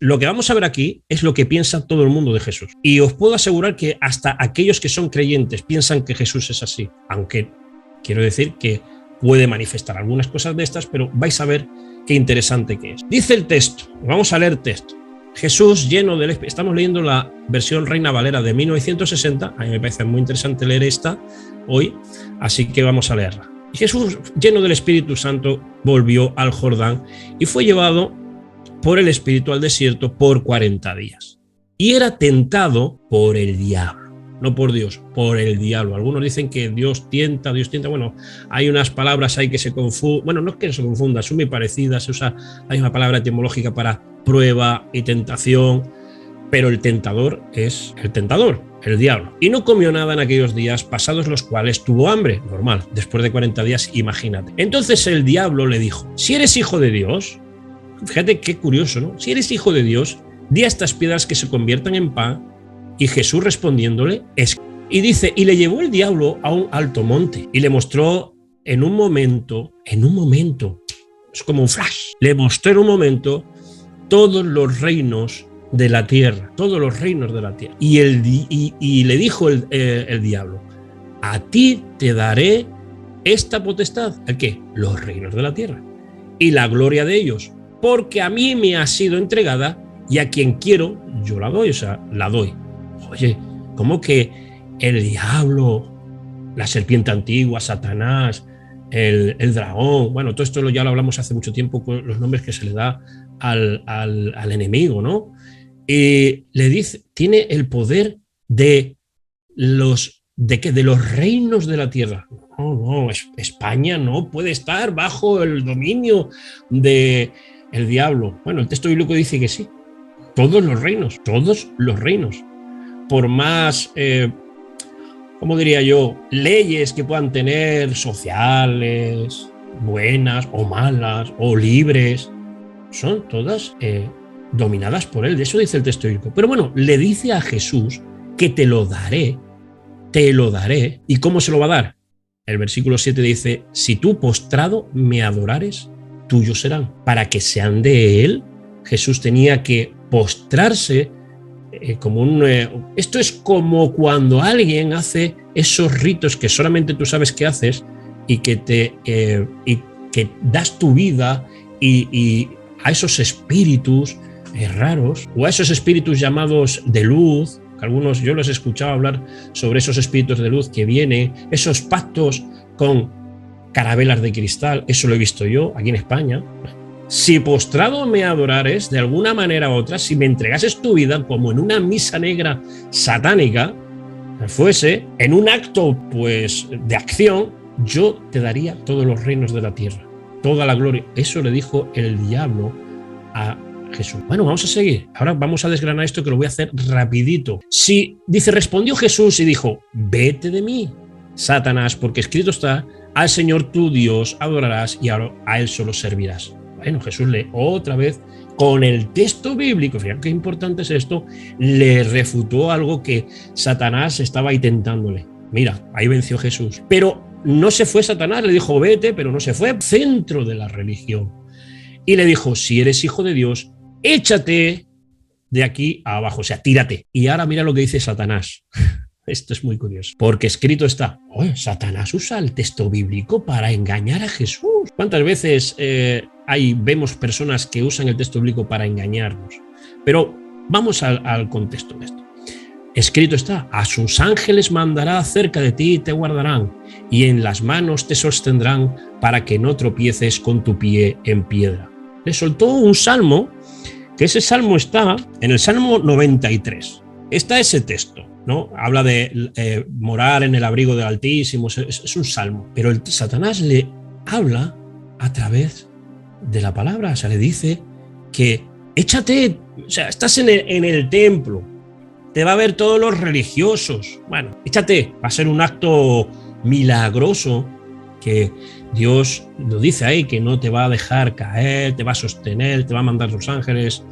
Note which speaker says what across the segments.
Speaker 1: lo que vamos a ver aquí es lo que piensa todo el mundo de Jesús. Y os puedo asegurar que hasta aquellos que son creyentes piensan que Jesús es así, aunque quiero decir que puede manifestar algunas cosas de estas, pero vais a ver qué interesante que es. Dice el texto, vamos a leer texto. Jesús lleno del Espíritu, estamos leyendo la versión Reina Valera de 1960, a mí me parece muy interesante leer esta hoy, así que vamos a leerla. Jesús lleno del Espíritu Santo volvió al Jordán y fue llevado por el Espíritu al desierto por 40 días. Y era tentado por el diablo, no por Dios, por el diablo. Algunos dicen que Dios tienta. Bueno, hay unas palabras ahí que se confunden. Bueno, no es que se confundan, son muy parecidas. Se usa la misma palabra etimológica para prueba y tentación, pero el tentador es el tentador, el diablo. Y no comió nada en aquellos días, pasados los cuales tuvo hambre. Normal, después de 40 días, imagínate. Entonces el diablo le dijo: si eres hijo de Dios, fíjate qué curioso, ¿no? Si eres hijo de Dios, di a estas piedras que se conviertan en pan. Y Jesús respondiéndole, y dice, y le llevó el diablo a un alto monte y le mostró en un momento, es como un flash, le mostró en un momento todos los reinos de la tierra, Y le dijo el diablo, a ti te daré esta potestad. ¿El qué? Los reinos de la tierra y la gloria de ellos, porque a mí me ha sido entregada y a quien quiero yo la doy, la doy. Oye, ¿cómo que el diablo, la serpiente antigua, Satanás, el dragón? Bueno, todo esto ya lo hablamos hace mucho tiempo con los nombres que se le da al enemigo, ¿no? Y le dice, tiene el poder de los reinos de la tierra. No, España no puede estar bajo el dominio del diablo. Bueno, el texto bíblico dice que sí. Todos los reinos. Por más, ¿cómo diría yo?, leyes que puedan tener sociales, buenas o malas o libres, son todas dominadas por él. De eso dice el texto bíblico. Pero bueno, le dice a Jesús que te lo daré. ¿Y cómo se lo va a dar? El versículo 7 dice, si tú postrado me adorares, tuyos serán. Para que sean de él, Jesús tenía que postrarse esto es como cuando alguien hace esos ritos que solamente tú sabes que haces y que das tu vida y a esos espíritus raros o a esos espíritus llamados de luz, que algunos yo los he escuchado hablar sobre esos espíritus de luz que vienen, esos pactos con carabelas de cristal, eso lo he visto yo aquí en España. Si postrado me adorares, de alguna manera u otra, si me entregases tu vida como en una misa negra satánica, fuese en un acto pues de acción, yo te daría todos los reinos de la tierra, toda la gloria. Eso le dijo el diablo a Jesús. Bueno, vamos a seguir. Ahora vamos a desgranar esto, que lo voy a hacer rapidito. Respondió Jesús y dijo, vete de mí, Satanás, porque escrito está, al Señor tu Dios adorarás y a él solo servirás. Bueno, Jesús otra vez con el texto bíblico, fíjate qué importante es esto, le refutó algo que Satanás estaba ahí tentándole. Mira, ahí venció Jesús. Pero no se fue Satanás, le dijo vete, pero no se fue, centro de la religión. Y le dijo, si eres hijo de Dios, échate de aquí a abajo, o sea, tírate. Y ahora mira lo que dice Satanás. Esto es muy curioso, porque escrito está, Satanás usa el texto bíblico para engañar a Jesús. ¿Cuántas veces vemos personas que usan el texto bíblico para engañarnos? Pero vamos al contexto de esto. Escrito está, a sus ángeles mandará cerca de ti y te guardarán, y en las manos te sostendrán para que no tropieces con tu pie en piedra. Le soltó un salmo, que ese salmo está en el Salmo 93. Está ese texto, ¿no? Habla de morar en el abrigo del Altísimo, es un salmo. Pero Satanás le habla a través de la palabra, o sea, le dice que échate, o sea, estás en el templo, te va a ver todos los religiosos, bueno, échate, va a ser un acto milagroso que Dios lo dice ahí, que no te va a dejar caer, te va a sostener, te va a mandar los ángeles.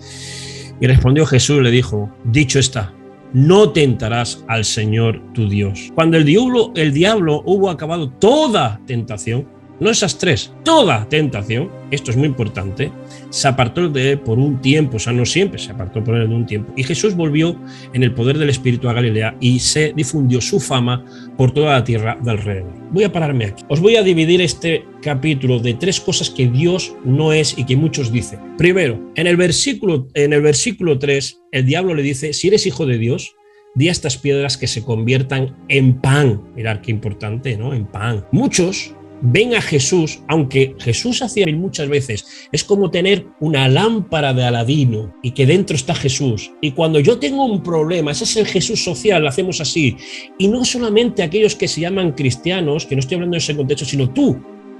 Speaker 1: Y respondió Jesús, le dijo, dicho está, no tentarás al Señor tu Dios. Cuando el diablo hubo acabado toda tentación, no esas tres, toda tentación, esto es muy importante, se apartó de él por un tiempo, o sea, no siempre, se apartó por él de un tiempo. Y Jesús volvió en el poder del Espíritu a Galilea y se difundió su fama por toda la tierra de alrededor. Voy a pararme aquí. Os voy a dividir este capítulo de tres cosas que Dios no es y que muchos dicen. Primero, en el versículo 3, el diablo le dice, si eres hijo de Dios, di a estas piedras que se conviertan en pan. Mirad qué importante, ¿no? En pan. Muchos ven a Jesús, aunque Jesús hacía muchas veces, es como tener una lámpara de Aladino y que dentro está Jesús. Y cuando yo tengo un problema, ese es el Jesús social, lo hacemos así. Y no solamente aquellos que se llaman cristianos, que no estoy hablando de ese contexto, sino tú,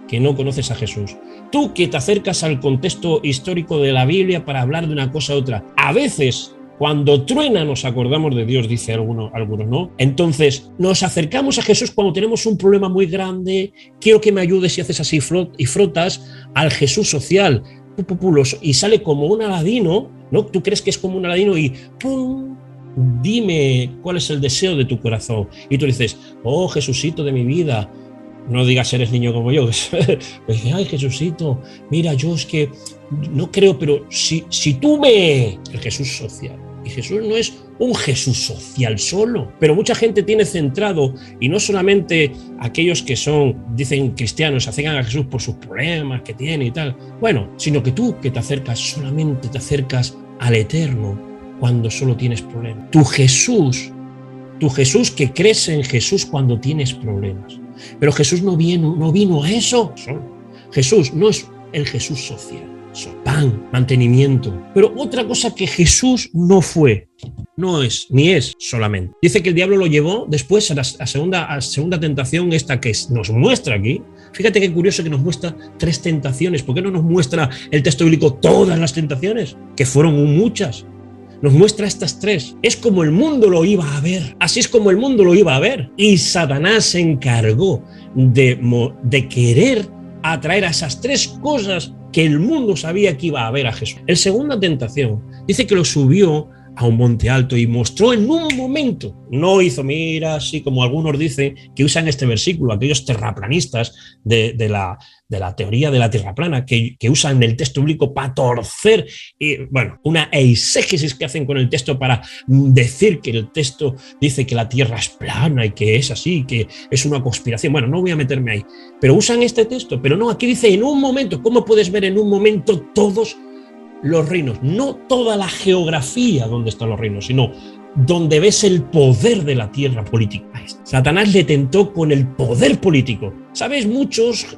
Speaker 1: que no conoces a Jesús. Tú que te acercas al contexto histórico de la Biblia para hablar de una cosa a otra. A veces, cuando truena nos acordamos de Dios, dice algunos, ¿no? Entonces, nos acercamos a Jesús cuando tenemos un problema muy grande, quiero que me ayudes y haces así y frotas al Jesús social, y sale como un Aladino, ¿no? Tú crees que es como un Aladino y ¡pum! Dime cuál es el deseo de tu corazón. Y tú dices, oh Jesucito de mi vida, no digas eres niño como yo. Ay, Jesucito, mira, yo es que no creo, pero si tú me... El Jesús social. Y Jesús no es un Jesús social solo, pero mucha gente tiene centrado, y no solamente aquellos que dicen cristianos, se acercan a Jesús por sus problemas que tiene y tal, bueno, sino que tú que te acercas, solamente te acercas al Eterno cuando solo tienes problemas. Tu Jesús que crees en Jesús cuando tienes problemas. Pero Jesús no vino a eso solo. Jesús no es el Jesús social. Pan, mantenimiento. Pero otra cosa que Jesús no fue, no es, ni es solamente. Dice que el diablo lo llevó después a la segunda tentación, esta que nos muestra aquí. Fíjate qué curioso que nos muestra 3 tentaciones. ¿Por qué no nos muestra el texto bíblico todas las tentaciones? Que fueron muchas. Nos muestra estas 3. Es como el mundo lo iba a ver. Así es como el mundo lo iba a ver. Y Satanás se encargó de querer atraer a esas 3 cosas que el mundo sabía que iba a ver a Jesús. La segunda tentación dice que lo subió a un monte alto y mostró en un momento, no hizo, mira, así como algunos dicen que usan este versículo, aquellos terraplanistas de la teoría de la tierra plana, que usan el texto bíblico para torcer, una eisegesis que hacen con el texto para decir que el texto dice que la tierra es plana y que es así, que es una conspiración. Bueno, no voy a meterme ahí, pero usan este texto, pero no, aquí dice en un momento. ¿Cómo puedes ver en un momento todos los reinos? No toda la geografía donde están los reinos, sino donde ves el poder de la tierra política. Satanás le tentó con el poder político. ¿Sabes? Muchos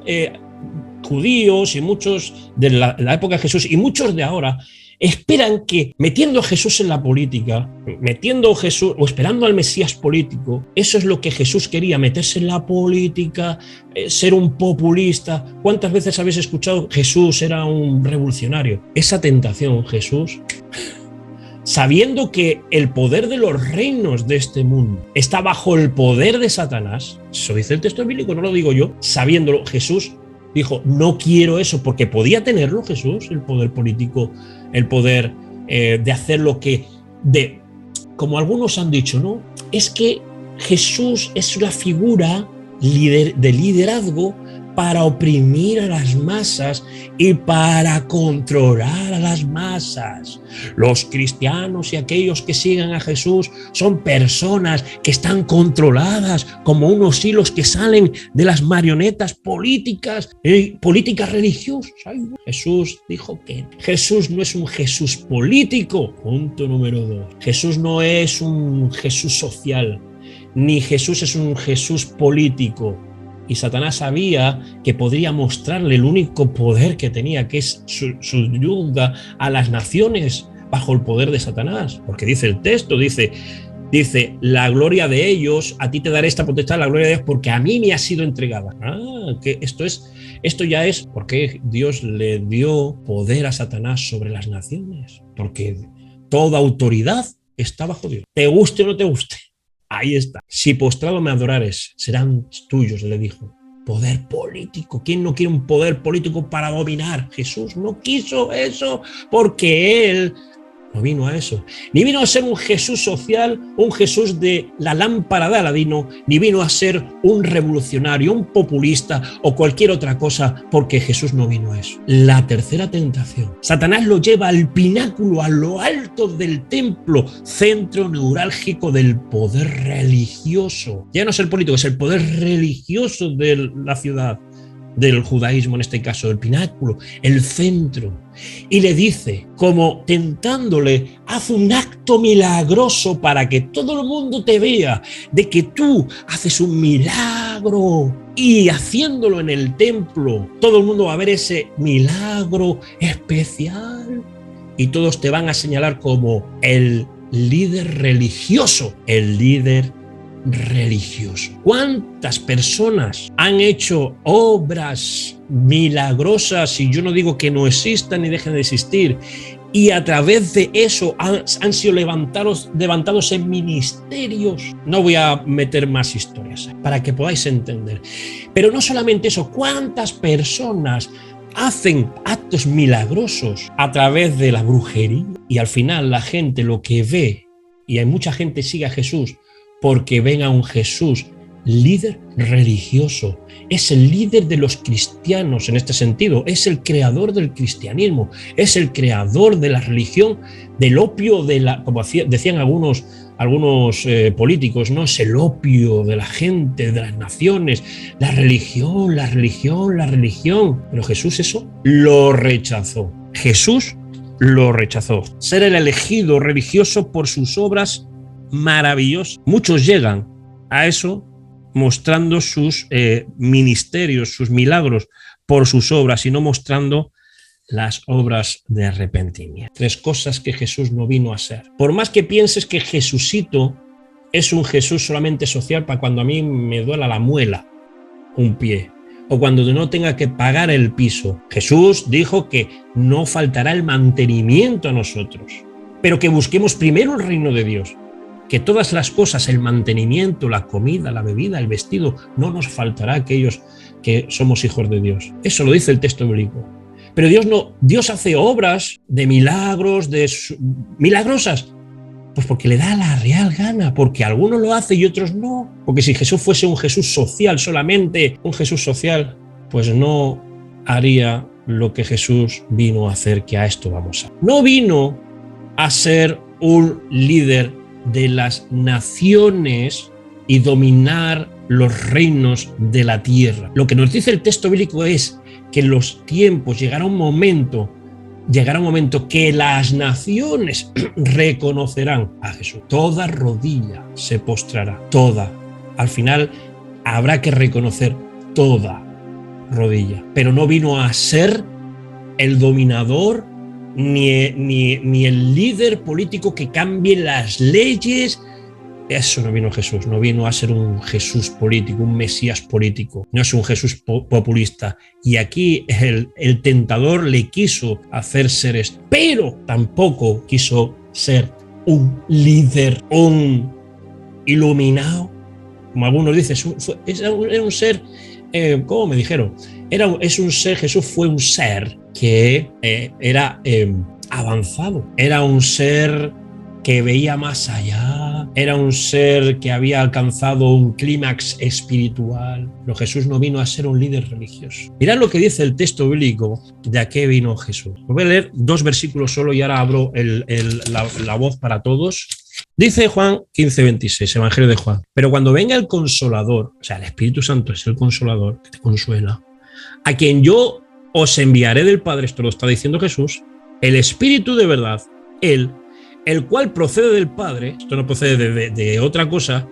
Speaker 1: judíos y muchos de la época de Jesús y muchos de ahora esperan que metiendo a Jesús en la política, metiendo a Jesús o esperando al Mesías político, eso es lo que Jesús quería, meterse en la política, ser un populista. ¿Cuántas veces habéis escuchado Jesús era un revolucionario? Esa tentación, Jesús, sabiendo que el poder de los reinos de este mundo está bajo el poder de Satanás, eso dice el texto bíblico, no lo digo yo, sabiéndolo, Jesús dijo, no quiero eso, porque podía tenerlo Jesús, el poder político, el poder de hacer lo que, como algunos han dicho, ¿no? Es que Jesús es una figura de liderazgo para oprimir a las masas y para controlar a las masas. Los cristianos y aquellos que sigan a Jesús son personas que están controladas como unos hilos que salen de las marionetas políticas religiosas. Ay, Jesús dijo que Jesús no es un Jesús político. Punto número 2. Jesús no es un Jesús social, ni Jesús es un Jesús político. Y Satanás sabía que podría mostrarle el único poder que tenía, que es su ayuda a las naciones bajo el poder de Satanás. Porque dice el texto, dice, la gloria de ellos, a ti te daré esta potestad, la gloria de Dios, porque a mí me ha sido entregada. Que esto ya es porque Dios le dio poder a Satanás sobre las naciones. Porque toda autoridad está bajo Dios. Te guste o no te guste. Ahí está. Si postrado me adorares, serán tuyos, le dijo. Poder político. ¿Quién no quiere un poder político para dominar? Jesús no quiso eso porque él No vino a eso. Ni vino a ser un Jesús social, un Jesús de la lámpara de Aladino, ni vino a ser un revolucionario, un populista o cualquier otra cosa, porque Jesús no vino a eso. La tercera tentación. Satanás lo lleva al pináculo, a lo alto del templo, centro neurálgico del poder religioso. Ya no es el político, es el poder religioso de la ciudad, del judaísmo en este caso, el pináculo, el centro. Y le dice, como tentándole, haz un acto milagroso para que todo el mundo te vea, de que tú haces un milagro. Y haciéndolo en el templo, todo el mundo va a ver ese milagro especial. Y todos te van a señalar como el líder religioso, el líder religioso. ¿Cuántas personas han hecho obras milagrosas? Y yo no digo que no existan ni dejen de existir, y a través de eso han sido levantados en ministerios. No voy a meter más historias para que podáis entender. Pero no solamente eso, ¿cuántas personas hacen actos milagrosos a través de la brujería? Y al final la gente lo que ve, y hay mucha gente sigue a Jesús porque ven a un Jesús líder religioso. Es el líder de los cristianos en este sentido, es el creador del cristianismo, es el creador de la religión, del opio, como decían algunos políticos, ¿no? Es el opio de la gente, de las naciones, la religión, la religión, la religión. Pero Jesús eso lo rechazó. Jesús lo rechazó. Ser el elegido religioso por sus obras maravillosas. Muchos llegan a eso mostrando sus ministerios, sus milagros por sus obras y no mostrando las obras de arrepentimiento. 3 cosas que Jesús no vino a hacer. Por más que pienses que Jesucito es un Jesús solamente social para cuando a mí me duela la muela, un pie, o cuando no tenga que pagar el piso. Jesús dijo que no faltará el mantenimiento a nosotros, pero que busquemos primero el reino de Dios. Que todas las cosas, el mantenimiento, la comida, la bebida, el vestido, no nos faltará a aquellos que somos hijos de Dios. Eso lo dice el texto bíblico. Pero Dios hace obras de milagros, milagrosas, pues porque le da la real gana, porque algunos lo hacen y otros no. Porque si Jesús fuese un Jesús social solamente, un Jesús social, pues no haría lo que Jesús vino a hacer, que a esto vamos a. No vino a ser un líder de las naciones y dominar los reinos de la tierra. Lo que nos dice el texto bíblico es que en los tiempos llegará un momento que las naciones reconocerán a Jesús. Toda rodilla se postrará, toda. Al final habrá que reconocer toda rodilla. Pero no vino a ser el dominador ni el líder político que cambie las leyes. Eso no vino Jesús, no vino a ser un Jesús político, un Mesías político, no es un Jesús populista. Y aquí el tentador le quiso hacer ser esto, pero tampoco quiso ser un líder, un iluminado, como algunos dicen. Era un ser, ¿cómo me dijeron? Es un ser, Jesús fue un ser que era avanzado, era un ser que veía más allá, era un ser que había alcanzado un clímax espiritual. Pero Jesús no vino a ser un líder religioso. Mirad lo que dice el texto bíblico de a qué vino Jesús. Voy a leer 2 versículos solo y ahora abro la voz para todos. Dice Juan 15:26, Evangelio de Juan: pero cuando venga el Consolador, o sea, el Espíritu Santo es el Consolador que te consuela, a quien yo os enviaré del Padre, esto lo está diciendo Jesús, el Espíritu de verdad, el cual procede del Padre, esto no procede de otra cosa,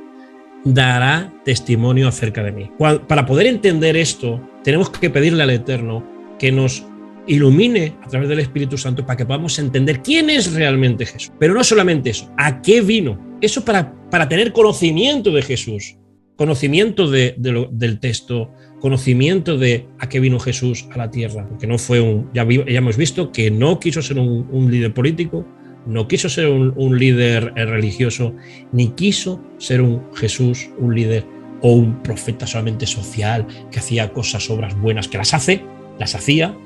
Speaker 1: dará testimonio acerca de mí. Para poder entender esto, tenemos que pedirle al Eterno que nos ilumine a través del Espíritu Santo para que podamos entender quién es realmente Jesús. Pero no solamente eso, ¿a qué vino? Eso para tener conocimiento de Jesús, conocimiento del texto, conocimiento de a qué vino Jesús a la tierra. Porque no fue ya hemos visto que no quiso ser un líder político, no quiso ser un líder religioso, ni quiso ser un Jesús, un líder o un profeta solamente social que hacía obras buenas, que las hacía,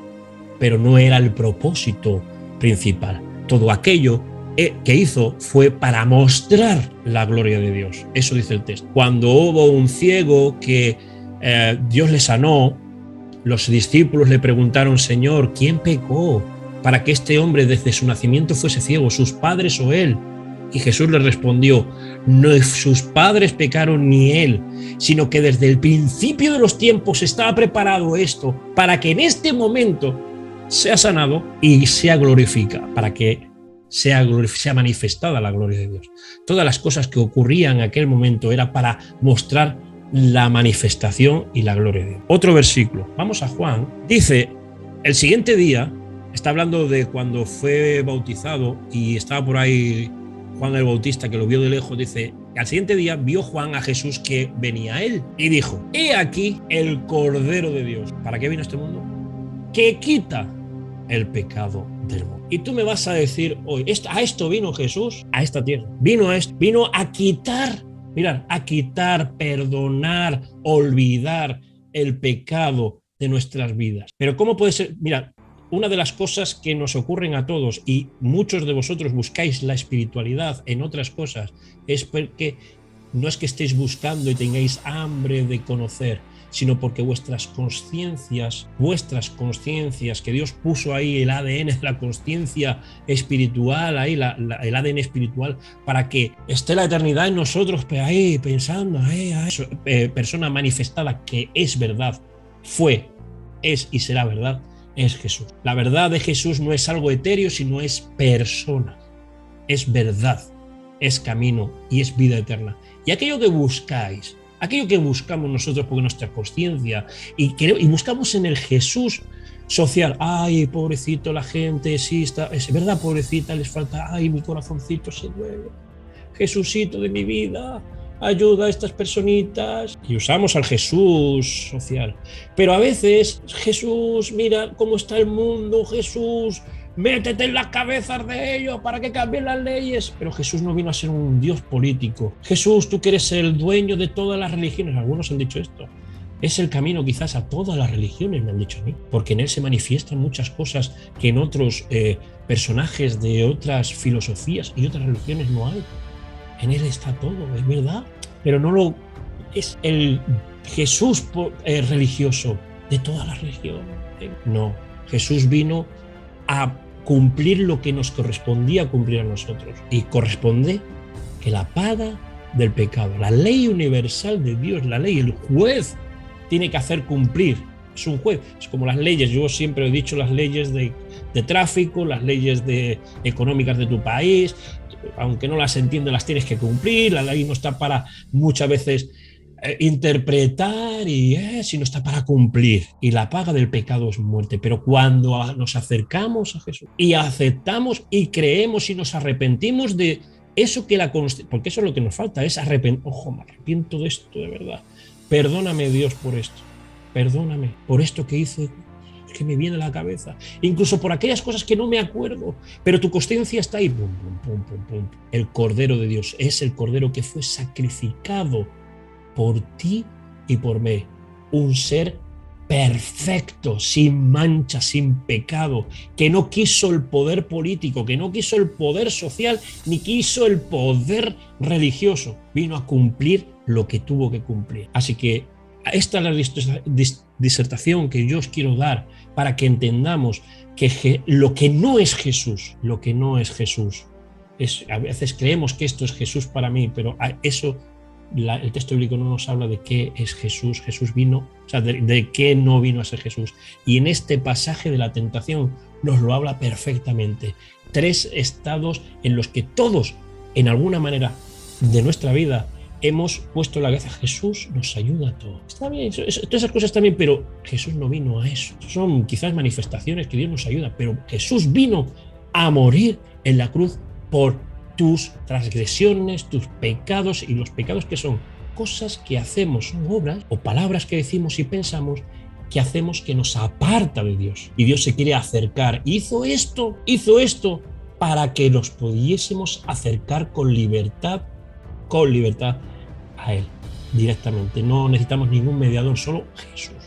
Speaker 1: pero no era el propósito principal. Todo aquello que hizo fue para mostrar la gloria de Dios. Eso dice el texto. Cuando hubo un ciego que Dios le sanó, los discípulos le preguntaron: Señor, ¿quién pecó para que este hombre desde su nacimiento fuese ciego, sus padres o él? Y Jesús le respondió: no sus padres pecaron ni él, sino que desde el principio de los tiempos estaba preparado esto para que en este momento sea sanado y sea glorificado, para que sea manifestada la gloria de Dios. Todas las cosas que ocurrían en aquel momento era para mostrar la manifestación y la gloria de Dios. Otro versículo, vamos a Juan, dice: el siguiente día, está hablando de cuando fue bautizado y estaba por ahí Juan el Bautista, que lo vio de lejos, dice: al siguiente día vio Juan a Jesús que venía a él y dijo: he aquí el Cordero de Dios. ¿Para qué vino a este mundo? Que quita el pecado del mundo. Y tú me vas a decir hoy: a esto vino Jesús, a esta tierra. Vino a quitar, mirad, a quitar, perdonar, olvidar el pecado de nuestras vidas. Pero ¿cómo puede ser? Mirad, una de las cosas que nos ocurren a todos, y muchos de vosotros buscáis la espiritualidad en otras cosas, es porque no es que estéis buscando y tengáis hambre de conocer, sino porque vuestras conciencias, que Dios puso ahí el ADN de la conciencia espiritual, ahí el ADN espiritual, para que esté la eternidad en nosotros, ahí pensando, persona manifestada que es verdad, fue, es y será verdad, es Jesús. La verdad de Jesús no es algo etéreo, sino es persona, es verdad, es camino y es vida eterna. Y aquello que buscáis, aquello que buscamos nosotros porque nuestra conciencia y buscamos en el Jesús social, ay, pobrecito la gente, sí, es verdad, pobrecita, les falta, ay, mi corazoncito se duele, Jesucito de mi vida, ayuda a estas personitas. Y usamos al Jesús social. Pero a veces, Jesús, mira cómo está el mundo, Jesús, métete en las cabezas de ellos para que cambien las leyes. Pero Jesús no vino a ser un Dios político. Jesús, tú que eres el dueño de todas las religiones. Algunos han dicho esto. Es el camino quizás a todas las religiones, me han dicho a mí, porque en él se manifiestan muchas cosas que en otros personajes de otras filosofías y otras religiones no hay. En él está todo, es verdad, pero no lo es el Jesús religioso de todas las religiones. No, Jesús vino a cumplir lo que nos correspondía cumplir a nosotros, y corresponde que la paga del pecado, la ley universal de Dios, la ley, el juez tiene que hacer cumplir. Es un juez, es como las leyes. Yo siempre he dicho las leyes de tráfico, las leyes económicas de tu país, aunque no las entiendas, las tienes que cumplir. La ley no está para muchas veces interpretar, sino está para cumplir. Y la paga del pecado es muerte. Pero cuando nos acercamos a Jesús y aceptamos y creemos y nos arrepentimos de eso que porque eso es lo que nos falta, es arrepentir. Ojo, me arrepiento de esto, de verdad. Perdóname, Dios, por esto. Perdóname por esto que hice, que me viene a la cabeza. Incluso por aquellas cosas que no me acuerdo, pero tu conciencia está ahí. Pum, pum, pum, pum, pum. El Cordero de Dios es el Cordero que fue sacrificado por ti y por mí. Un ser perfecto, sin mancha, sin pecado, que no quiso el poder político, que no quiso el poder social, ni quiso el poder religioso. Vino a cumplir lo que tuvo que cumplir. Así que esta es la disertación que yo os quiero dar para que entendamos que lo que no es Jesús, a veces creemos que esto es Jesús para mí, pero eso el texto bíblico no nos habla de qué es Jesús. Jesús vino, o sea, de qué no vino a ser Jesús. Y en este pasaje de la tentación nos lo habla perfectamente. 3 estados en los que todos, en alguna manera de nuestra vida, hemos puesto la cabeza. Jesús nos ayuda a todo. Está bien, todas esas cosas están bien, pero Jesús no vino a eso. Son quizás manifestaciones que Dios nos ayuda, pero Jesús vino a morir en la cruz por tus transgresiones, tus pecados, y los pecados que son cosas que hacemos, son obras o palabras que decimos y pensamos que hacemos que nos aparta de Dios. Y Dios se quiere acercar. Hizo esto para que nos pudiésemos acercar con libertad a Él directamente. No necesitamos ningún mediador, solo Jesús.